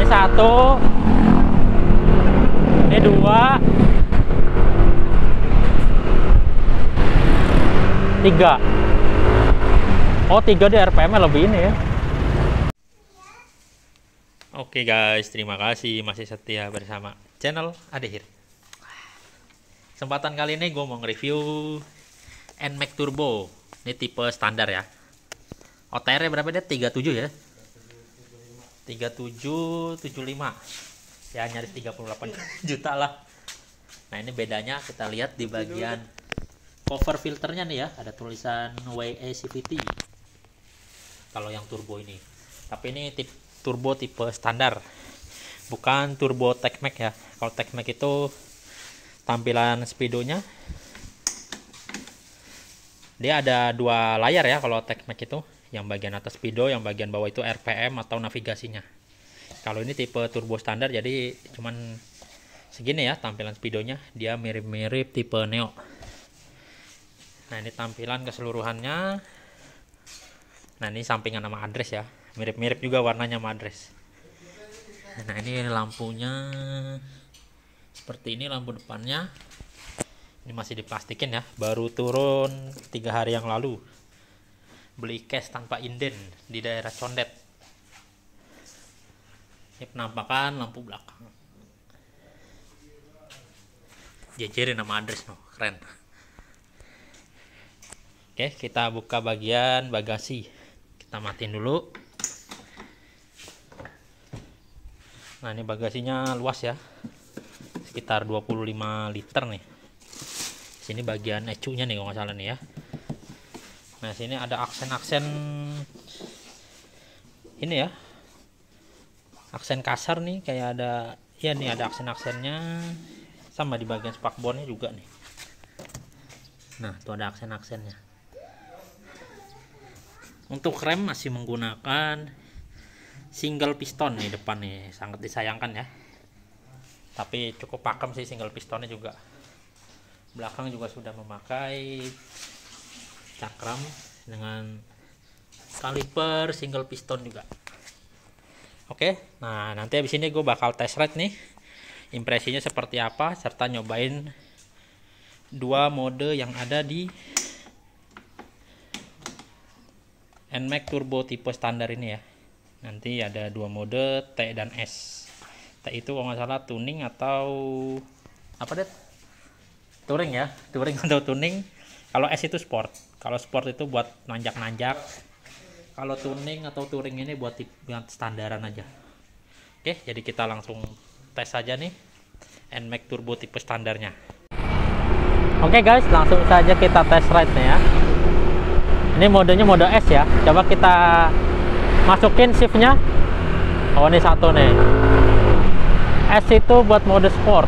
satu, ini dua, tiga. Oh, tiga di RPM lebih ini ya. Oke guys, terima kasih masih setia bersama channel Adehir. Kesempatan kali ini gue mau nge-review NMAX Turbo. Ini tipe standar ya. OTR berapa dia? 37 ya? 3775. Ya nyaris 38 juta lah. Nah ini bedanya kita lihat di bagian cover filternya nih ya. Ada tulisan WE CVT. Kalau yang turbo ini. Tapi ini turbo tipe standar, bukan turbo TechMax ya. Kalau TechMax itu tampilan speedonya dia ada dua layar ya. Kalau TechMax itu yang bagian atas speedo, yang bagian bawah itu RPM atau navigasinya. Kalau ini tipe turbo standar, jadi cuman segini ya tampilan speedonya. Dia mirip-mirip tipe Neo. Nah ini tampilan keseluruhannya. Nah ini sampingan sama address ya, mirip-mirip juga warnanya sama address. Nah ini lampunya seperti ini, lampu depannya ini masih diplastikin ya, baru turun 3 hari yang lalu. Beli cash tanpa inden di daerah Condet. Ini penampakan lampu belakang, jejerin nama address no, keren. Oke, kita buka bagian bagasi. Kita matiin dulu. Nah ini bagasinya luas ya, sekitar 25 liter nih. Sini bagian ecunya nih kalau nggak salah nih ya. Nah sini ada aksen-aksen ini ya, aksen kasar nih, kayak ada ya nih, ada aksen-aksennya. Sama di bagian spakbornya juga nih. Nah tuh ada aksen-aksennya. Untuk rem masih menggunakan single piston nih depan nih, sangat disayangkan ya. Tapi cukup pakem sih single pistonnya juga. Belakang juga sudah memakai cakram dengan kaliper single piston juga. Oke, nah nanti habis ini gue bakal test ride nih, impresinya seperti apa, serta nyobain dua mode yang ada di NMAX Turbo tipe standar ini ya. Nanti ada dua mode T dan S. T itu kalau nggak salah tuning atau apa deh? Touring ya, touring atau tuning. Kalau S itu sport. Kalau sport itu buat nanjak-nanjak. Kalau tuning atau touring ini buat standaran aja. Oke, jadi kita langsung tes aja nih NMAX Turbo tipe standarnya. Oke guys, langsung saja kita tes ride nih ya. Ini modenya mode S ya. Coba kita masukin shiftnya. Oh ini satu nih. S itu buat mode sport.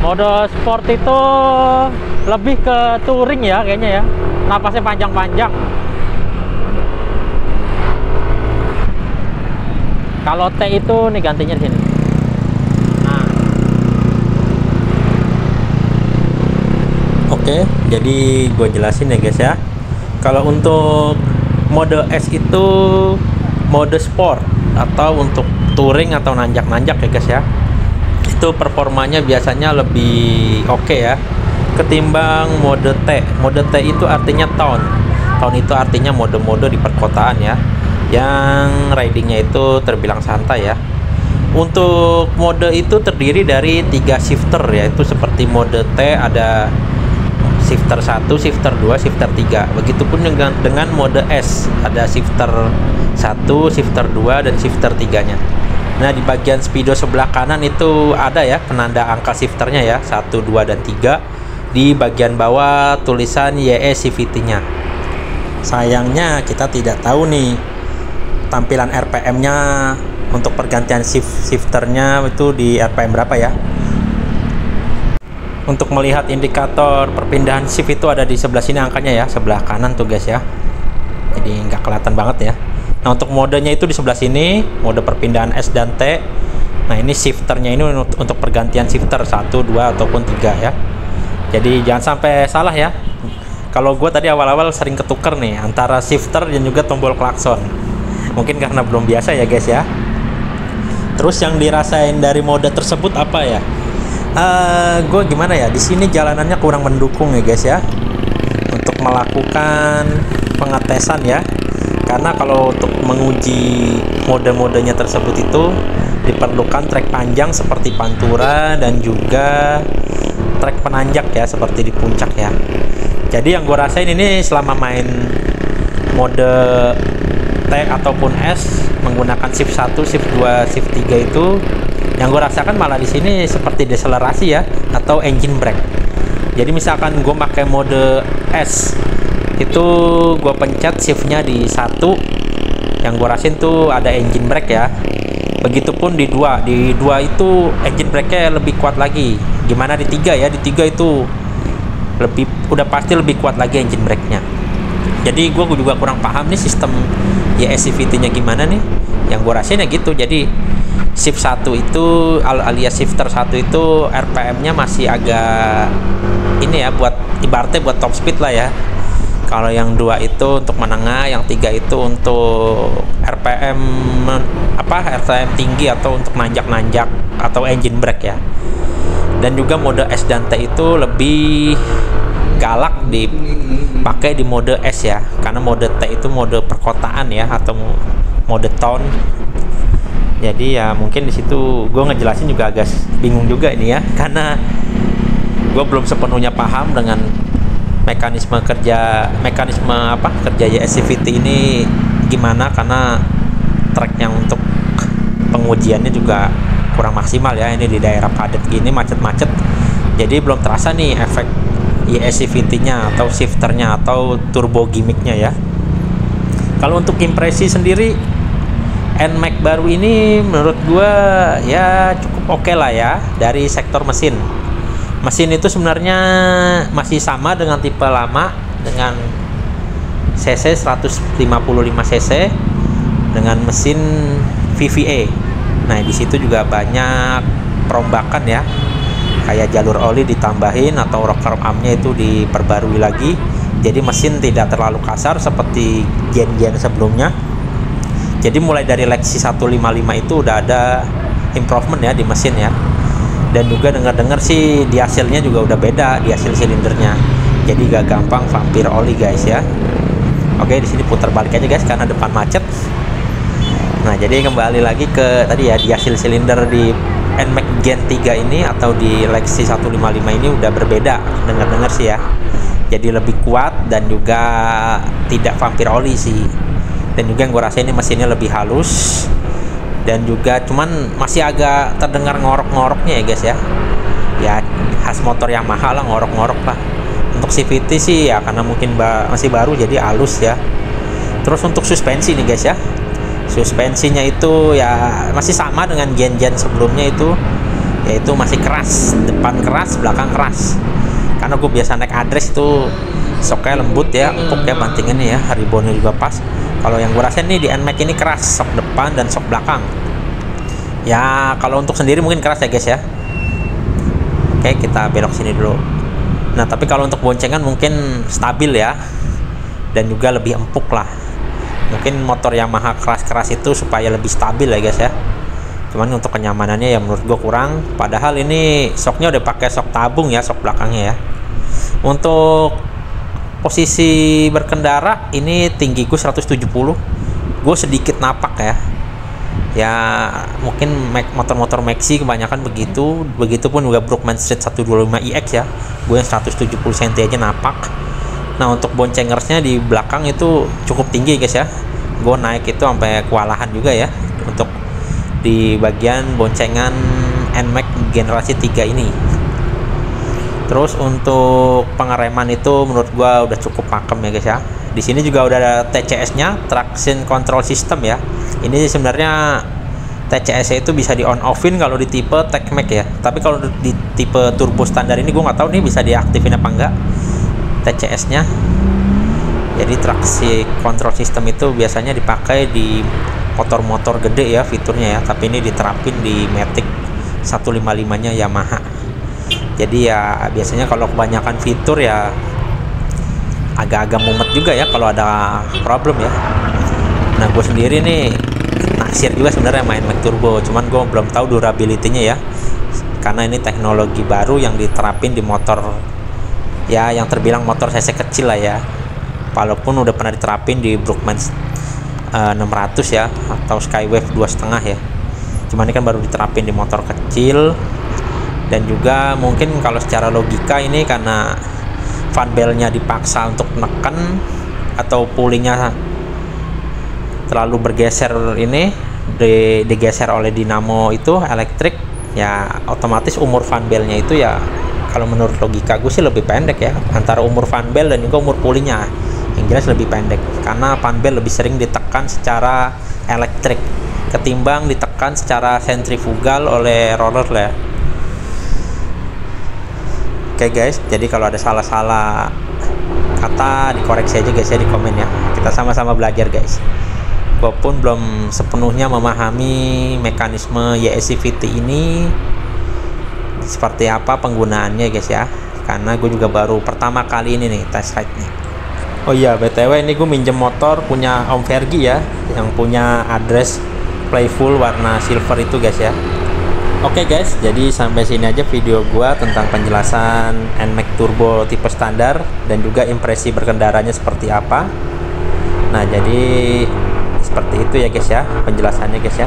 Mode sport itu lebih ke touring ya kayaknya ya. Napasnya panjang-panjang. Kalau T itu nih gantinya di sini. Oke, jadi gue jelasin ya guys ya. Kalau untuk mode S itu mode sport atau untuk touring atau nanjak-nanjak ya guys ya. Itu performanya biasanya lebih oke ya ketimbang mode T. Mode T itu artinya town. Town itu artinya mode-mode di perkotaan ya, yang ridingnya itu terbilang santai ya. Untuk mode itu terdiri dari 3 shifter, yaitu seperti mode T ada shifter 1, shifter 2, shifter 3. Begitupun dengan mode S, ada shifter 1, shifter 2 dan shifter 3-nya. Nah, di bagian speedo sebelah kanan itu ada ya penanda angka shifternya ya, 1, 2 dan 3. Di bagian bawah tulisan YE CVT-nya. Sayangnya kita tidak tahu nih tampilan RPM-nya untuk pergantian shifternya itu di RPM berapa ya. Untuk melihat indikator perpindahan shift itu ada di sebelah sini angkanya ya, sebelah kanan tuh guys ya. Jadi nggak kelihatan banget ya. Nah untuk modenya itu di sebelah sini, mode perpindahan S dan T. Nah ini shifternya ini untuk pergantian shifter 1, 2 ataupun 3 ya. Jadi jangan sampai salah ya. Kalau gue tadi awal-awal sering ketuker nih antara shifter dan juga tombol klakson. Mungkin karena belum biasa ya guys ya. Terus yang dirasain dari mode tersebut apa ya? Gue gimana ya? Di sini jalanannya kurang mendukung ya guys ya, untuk melakukan pengetesan ya. Karena kalau untuk menguji mode-modenya tersebut itu diperlukan trek panjang seperti pantura dan juga trek penanjak ya, seperti di puncak ya. Jadi yang gue rasain ini selama main mode T ataupun S menggunakan shift 1, shift 2, shift 3 itu, yang gue rasakan malah di sini seperti deselerasi ya, atau engine brake. Jadi misalkan gue pakai mode S itu gue pencet shiftnya di 1, yang gue rasain tuh ada engine brake ya. Begitupun di 2 itu engine brake-nya lebih kuat lagi. Gimana di 3 ya? Di 3 itu udah pasti lebih kuat lagi engine brake-nya. Jadi gue juga kurang paham nih sistem YSCVT-nya gimana nih. Yang gue rasain ya gitu. Jadi shift 1 itu alias shifter 1 itu RPM-nya masih agak ini ya, buat ibaratnya buat top speed lah ya. Kalau yang 2 itu untuk menengah, yang 3 itu untuk RPM RPM tinggi atau untuk nanjak-nanjak atau engine brake ya. Dan juga mode S dan T itu lebih galak dipakai di mode S ya, karena mode T itu mode perkotaan ya, atau mode town. Jadi ya mungkin di situ gue ngejelasin juga agak bingung juga ini ya, karena gue belum sepenuhnya paham dengan mekanisme kerja YSCVT ini gimana, karena trek yang untuk pengujiannya juga kurang maksimal ya, ini di daerah padat gini, macet-macet. Jadi belum terasa nih efek YSCVT-nya atau shifternya atau turbo gimmicknya ya. Kalau untuk impresi sendiri, NMAX baru ini menurut gua ya cukup oke lah ya. Dari sektor mesin itu sebenarnya masih sama dengan tipe lama, dengan cc 155 cc dengan mesin VVA. Nah di situ juga banyak perombakan ya, kayak jalur oli ditambahin atau rocker armnya itu diperbarui lagi. Jadi mesin tidak terlalu kasar seperti gen-gen sebelumnya. Jadi mulai dari Lexi 155 itu udah ada improvement ya di mesin ya. Dan juga dengar-dengar sih di hasilnya juga udah beda, di hasil silindernya. Jadi gak gampang vampir oli guys ya. Oke, di sini putar balik aja guys karena depan macet. Nah, jadi kembali lagi ke tadi ya, di hasil silinder di NMAX Gen 3 ini atau di Lexi 155 ini udah berbeda, dengar-dengar sih ya. Jadi lebih kuat dan juga tidak vampir oli sih. Dan juga yang gue rasain ini mesinnya lebih halus. Dan juga cuman masih agak terdengar ngorok-ngoroknya ya guys ya. Ya khas motor Yamaha lah, ngorok-ngorok lah. Untuk CVT sih ya karena mungkin masih baru jadi halus ya. Terus untuk suspensi nih guys ya, suspensinya itu ya masih sama dengan gen-gen sebelumnya itu, yaitu masih keras, depan keras, belakang keras. Karena gue biasa naik address itu soknya lembut ya, empuk ya bantingannya ya, ribonnya juga pas. Kalau yang gue rasain nih di NMAX ini keras, sok depan dan sok belakang. Ya kalau untuk sendiri mungkin keras ya guys ya. Oke, kita belok sini dulu. Nah tapi kalau untuk boncengan mungkin stabil ya, dan juga lebih empuk lah. Mungkin motor Yamaha keras-keras itu supaya lebih stabil ya guys ya. Cuman untuk kenyamanannya ya menurut gue kurang. Padahal ini shocknya udah pakai shock tabung ya, shock belakangnya ya. Untuk posisi berkendara ini tinggi gue 170. Gue sedikit napak ya. Ya mungkin motor-motor Maxi kebanyakan begitu. Begitupun juga Brookman Street 125iX ya. Gue yang 170 cm aja napak. Nah untuk boncengersnya di belakang itu cukup tinggi guys ya. Gue naik itu sampai kewalahan juga ya untuk di bagian boncengan NMAX generasi 3 ini. Terus untuk pengereman itu menurut gue udah cukup pakem ya guys ya. Di sini juga udah ada TCS-nya, Traction Control System ya. Ini sebenarnya TCS itu bisa di on offin kalau di tipe TechMax ya. Tapi kalau di tipe turbo standar ini gue nggak tahu nih bisa diaktifin apa enggak TCS-nya. Jadi traksi control system itu biasanya dipakai di motor-motor gede ya fiturnya ya, tapi ini diterapin di Matic 155-nya Yamaha. Jadi ya biasanya kalau kebanyakan fitur ya agak-agak mumet juga ya kalau ada problem ya. Nah gue sendiri nih naksir juga sebenarnya main NMAX turbo, cuman gue belum tahu durability-nya ya, karena ini teknologi baru yang diterapin di motor ya yang terbilang motor cc kecil lah ya, walaupun udah pernah diterapin di Brookman 600 ya atau Skywave 2,5 ya, cuman ini kan baru diterapin di motor kecil. Dan juga mungkin kalau secara logika ini karena fan bell-nya dipaksa untuk neken atau pullingnya terlalu bergeser, ini digeser oleh dinamo itu elektrik ya, otomatis umur fan bell-nya itu ya kalau menurut logika gue sih lebih pendek ya, antara umur fan bell dan juga umur pullingnya yang jelas lebih pendek, karena fan bell lebih sering ditekan secara elektrik ketimbang ditekan secara sentrifugal oleh roller lah. Oke guys, jadi kalau ada salah-salah kata dikoreksi aja guys ya di komen ya. Kita sama-sama belajar guys. Gue pun belum sepenuhnya memahami mekanisme YSCVT ini seperti apa penggunaannya guys ya. Karena gue juga baru pertama kali ini nih test ride nih. Oh iya, BTW ini gue minjem motor punya Om Fergie ya, yang punya address Playful warna silver itu guys ya. Oke guys, jadi sampai sini aja video gua tentang penjelasan NMAX Turbo tipe standar dan juga impresi berkendaranya seperti apa. Nah, jadi seperti itu ya guys ya penjelasannya guys ya.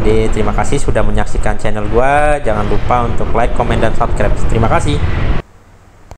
Jadi terima kasih sudah menyaksikan channel gua. Jangan lupa untuk like, komen, dan subscribe. Terima kasih.